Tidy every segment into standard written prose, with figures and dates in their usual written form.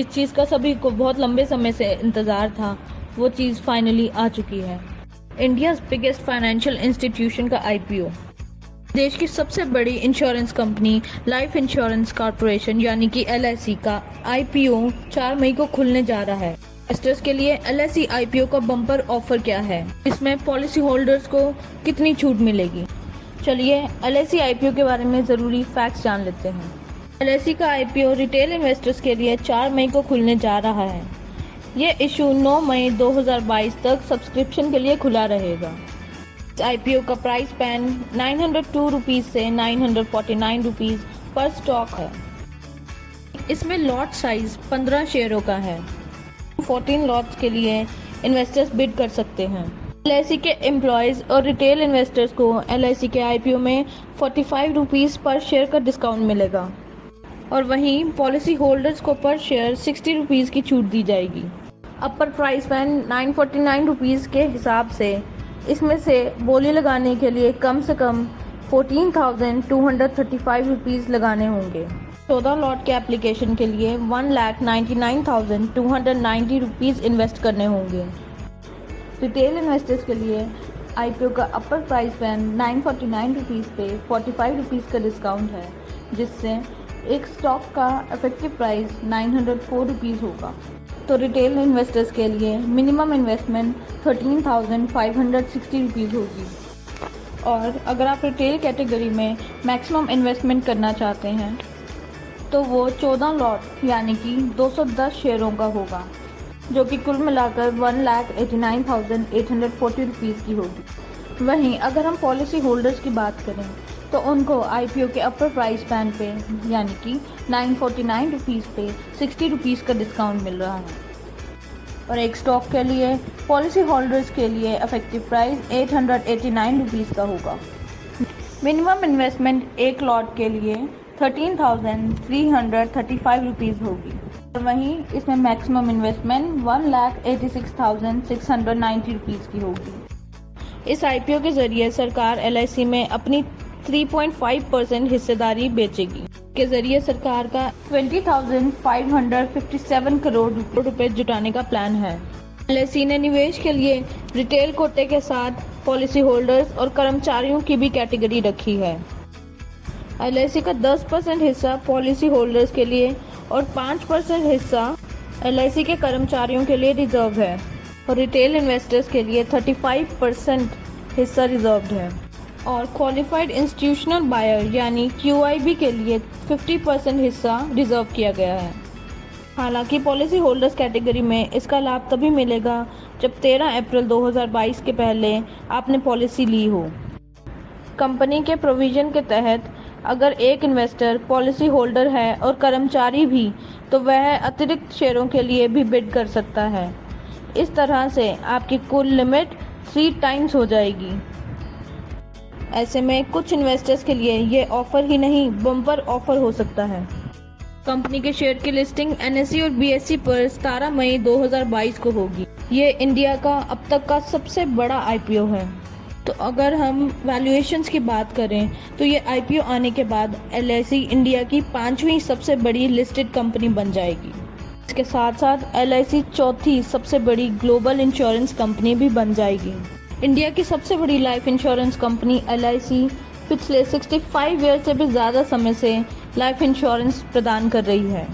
इस चीज़ का सभी को बहुत लंबे समय से इंतज़ार था, वो चीज़ फाइनली आ चुकी है। इंडियाज़ बिगेस्ट फाइनेंशियल इंस्टीट्यूशन का आईपीओ। देश की सबसे बड़ी insurance company life insurance corporation यानी कि एलआईसी का आईपीओ 4 मई को खुलने जा रहा है। इन्वेस्टर्स के लिए एलआईसी आईपीओ का बम्पर ऑफर क्या है, इसमें पॉलिसी होल्डर्स को कितनी छूट मिलेगी, चलिए एलआईसी आईपीओ के बारे में ज़रूरी फैक्ट्स जान लेते हैं। एलआईसी का आईपीओ रिटेल इन्वेस्टर्स के लिए 4 मई को खुलने जा रहा है। ये इशू 9 मई 2022 तक सब्सक्रिप्शन के लिए खुला रहेगा। इस आईपीओ का प्राइस पैन 902 रुपीज़ से 949 रुपीज़ पर स्टॉक है। इसमें लॉट साइज 15 शेयरों का है। 14 लॉट्स के लिए इन्वेस्टर्स बिड कर सकते हैं। एलआईसी के एम्प्लॉयज़ और रिटेल इन्वेस्टर्स को एलआईसी के आईपीओ में 45 रुपीज़ पर शेयर का डिस्काउंट मिलेगा और वहीं पॉलिसी होल्डर्स को पर शेयर 60 रुपीज़ की छूट दी जाएगी। अपर प्राइस पैन 949 रुपीज़ के हिसाब से इसमें से बोली लगाने के लिए कम से कम 14,235 रुपीज़ लगाने होंगे। 14 लॉट के एप्लीकेशन के लिए 1,99,290 रुपीज़ इन्वेस्ट करने होंगे। रिटेल इन्वेस्टर्स के लिए आईपीओ का अपर प्राइस पैन 949 रुपीज़ पे 45 रुपीज़ का डिस्काउंट है, जिससे एक स्टॉक का इफेक्टिव प्राइस 904 रुपीज़ होगा। तो रिटेल इन्वेस्टर्स के लिए मिनिमम इन्वेस्टमेंट 13,560 रुपीज़ होगी और अगर आप रिटेल कैटेगरी में मैक्सिमम इन्वेस्टमेंट करना चाहते हैं तो वो 14 लॉट यानी कि 210 शेयरों का होगा, जो कि कुल मिलाकर 1,89,840 रुपीज़ की होगी। वहीं अगर हम पॉलिसी होल्डर्स की बात करें तो उनको आईपीओ के अपर प्राइस पैन पे यानी कि 949 रुपीज़ पे 60 रुपीज़ का डिस्काउंट मिल रहा है और एक स्टॉक के लिए पॉलिसी होल्डर्स के लिए इफेक्टिव प्राइस 889 रुपीज़ का होगा। मिनिमम इन्वेस्टमेंट एक लॉट के लिए 13,335 रुपीज़ होगी और वहीं इसमें मैक्सिमम इन्वेस्टमेंट 1,86,690 रुपीज़ की होगी। इस आईपीओ के जरिए सरकार एलआईसी में अपनी 3.5% हिस्सेदारी बेचेगी। के जरिए सरकार का 20,557 करोड़ रुपए जुटाने का प्लान है। एलआईसी ने निवेश के लिए रिटेल कोटे के साथ पॉलिसी होल्डर्स और कर्मचारियों की भी कैटेगरी रखी है। एलआईसी का 10% हिस्सा पॉलिसी होल्डर्स के लिए और 5% हिस्सा एलआईसी के कर्मचारियों के लिए रिजर्व है और रिटेल इन्वेस्टर्स के लिए 35% हिस्सा रिजर्व्ड है और क्वालिफाइड इंस्टीट्यूशनल बायर यानी क्यूआईबी के लिए 50% हिस्सा रिजर्व किया गया है। हालांकि पॉलिसी होल्डर्स कैटेगरी में इसका लाभ तभी मिलेगा जब 13 अप्रैल 2022 के पहले आपने पॉलिसी ली हो। कंपनी के प्रोविज़न के तहत अगर एक इन्वेस्टर पॉलिसी होल्डर है और कर्मचारी भी, तो वह अतिरिक्त शेयरों के लिए भी बिड कर सकता है। इस तरह से आपकी कुल लिमिट 3 टाइम्स हो जाएगी। ऐसे में कुछ इन्वेस्टर्स के लिए ये ऑफर ही नहीं बम्पर ऑफर हो सकता है। कंपनी के शेयर की लिस्टिंग एनएसई और बीएसई पर 17 मई 2022 को होगी। ये इंडिया का अब तक का सबसे बड़ा आईपीओ है। तो अगर हम वैल्यूएशंस की बात करें तो ये आईपीओ आने के बाद एलआईसी इंडिया की 5वीं सबसे बड़ी लिस्टेड कंपनी बन जाएगी। इसके साथ साथ एलआईसी चौथी सबसे बड़ी ग्लोबल इंश्योरेंस कंपनी भी बन जाएगी। इंडिया की सबसे बड़ी लाइफ इंश्योरेंस कंपनी एलआईसी पिछले 65 ईयर से भी ज़्यादा समय से लाइफ इंश्योरेंस प्रदान कर रही है।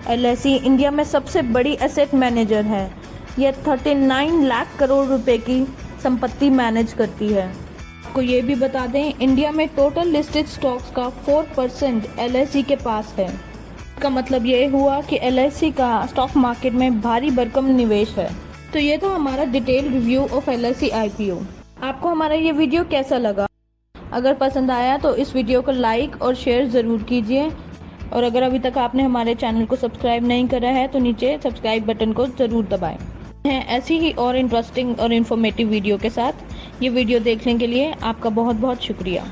एलआईसी इंडिया में सबसे बड़ी एसेट मैनेजर है। यह 39 लाख करोड़ रुपए की संपत्ति मैनेज करती है। आपको ये भी बता दें, इंडिया में टोटल लिस्टेड स्टॉक्स का 4% एलआईसी के पास है। इसका मतलब ये हुआ कि एलआईसी का स्टॉक मार्केट में भारी भरकम निवेश है। तो ये था हमारा detail review of LIC IPO. आपको हमारा ये वीडियो कैसा लगा? अगर पसंद आया तो इस वीडियो को लाइक और शेयर ज़रूर कीजिए और अगर अभी तक आपने हमारे चैनल को सब्सक्राइब नहीं करा है तो नीचे सब्सक्राइब बटन को ज़रूर दबाएं। हैं ऐसी ही और इंटरेस्टिंग और इन्फॉर्मेटिव वीडियो के साथ। ये वीडियो देखने के लिए आपका बहुत बहुत शुक्रिया।